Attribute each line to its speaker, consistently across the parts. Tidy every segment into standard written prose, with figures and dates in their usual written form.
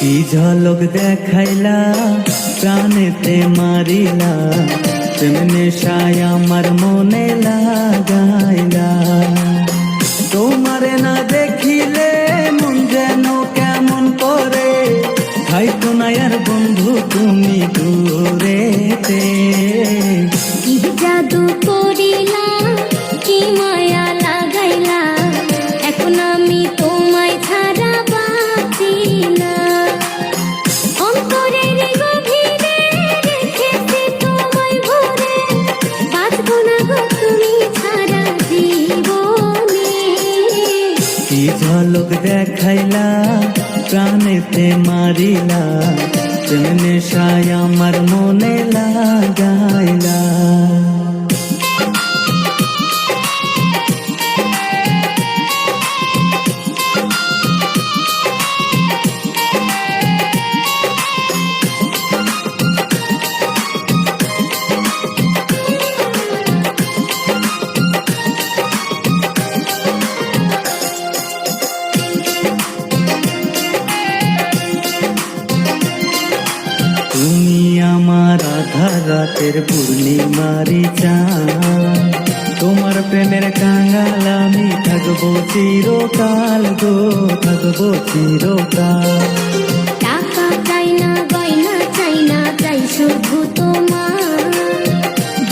Speaker 1: কি ঝলক দেখাইলা প্রাণেতে মারিলা, প্রেম নেশায় আমার মনে লাগাইলা। তোমারে না দেখিলে মন যেন কেমন করে, খাইতো না আর বন্ধু তুমি দূরেতে।
Speaker 2: কি জাদু করিলা, কি মায়া লাগাইলা, এখন আমি তোমায় ছাড়া বাঁচি না। অন্তরের গভীরে রেখেছি তোমায় ভরে, বাঁচবো না গো তুমি ছাড়া জীবনে।
Speaker 1: কি ঝলক দেখাইলা প্রাণেতে মারিলা, প্রেম নেশায় আমার মনে লাগাইলা। তুমি আমার আধার রাতের পূর্ণিমারি চাঁদ, তোমার প্রেমের কাঙ্গাল আমি থাকবো চিরকাল গো, থাকবো চিরকাল।
Speaker 2: টাকা চাই না, গয়না চাই না, চাই শুধু তোমার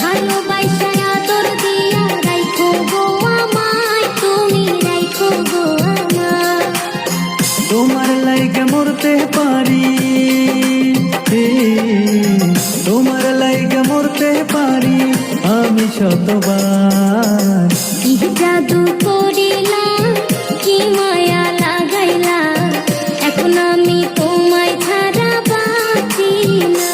Speaker 2: ভালোবাসা, আদর দিয়া রাখো গো আমায়, তুমি রাখো গো আমায়।
Speaker 1: তোমার লাইগে মরতে পারি, তোমার লাইগে মরতে পারি আমি শতবার।
Speaker 2: কি জাদু করিলা, কি মায়া লাগাইলা, এখন আমি তোমায় ছাড়া বাঁচি না।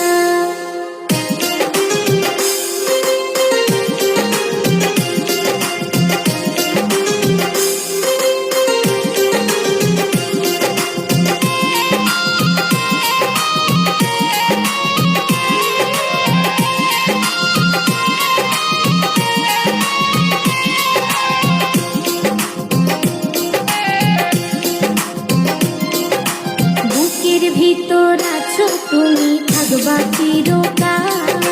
Speaker 2: বুকের ভিতর আছো তুমি, থাকবা চিরকাল,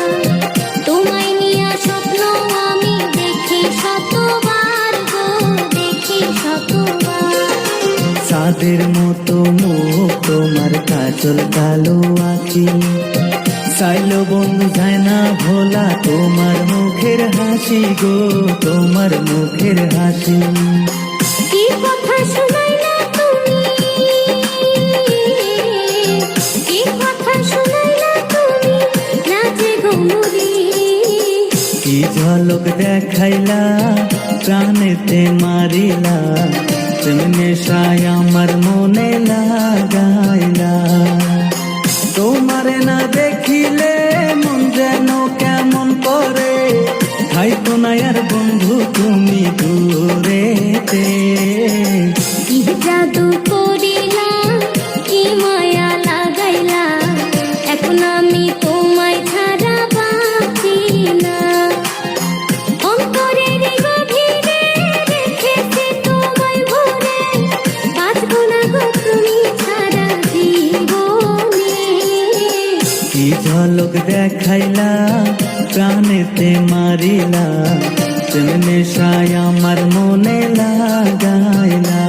Speaker 2: তোমায় নিয়া স্বপ্ন আমি দেখি শতবার গো, দেখি শতবার।
Speaker 1: চাঁদের মতো মুখ তোমার, কাজল কালো আঁখি, চাইলো বন্ধু যায় না ভোলা তোমার মুখের হাসি গো, তোমার মুখের হাসি।
Speaker 2: কি কথা শুনাইলা তুমি, কি কথা শুনাইলা তুমি, নাচে ঘুমুরি।
Speaker 1: কি ঝলক দেখাইলা প্রাণেতে মারিলা, প্রেম নেশায় আমার মনে লাগাইলা। তোমারে না দেখিলে মন যেন কেমন করে, খাইতো না আর বন্ধু তুমি দূরেতে।
Speaker 2: কি জাদু করিলা, কি মায়া লাগাইলা, এখন আমি তোমায় ছাড়া বাঁচি না। অন্তরের গভীরে রেখেছি তোমায় ভরে, বাঁচবো না গো তুমি ছাড়া জীবনে।
Speaker 1: কি ঝলক দেখাইলা প্রাণেতে মারিলা, প্রেম নেশায় আমার মনে লাগাইলা।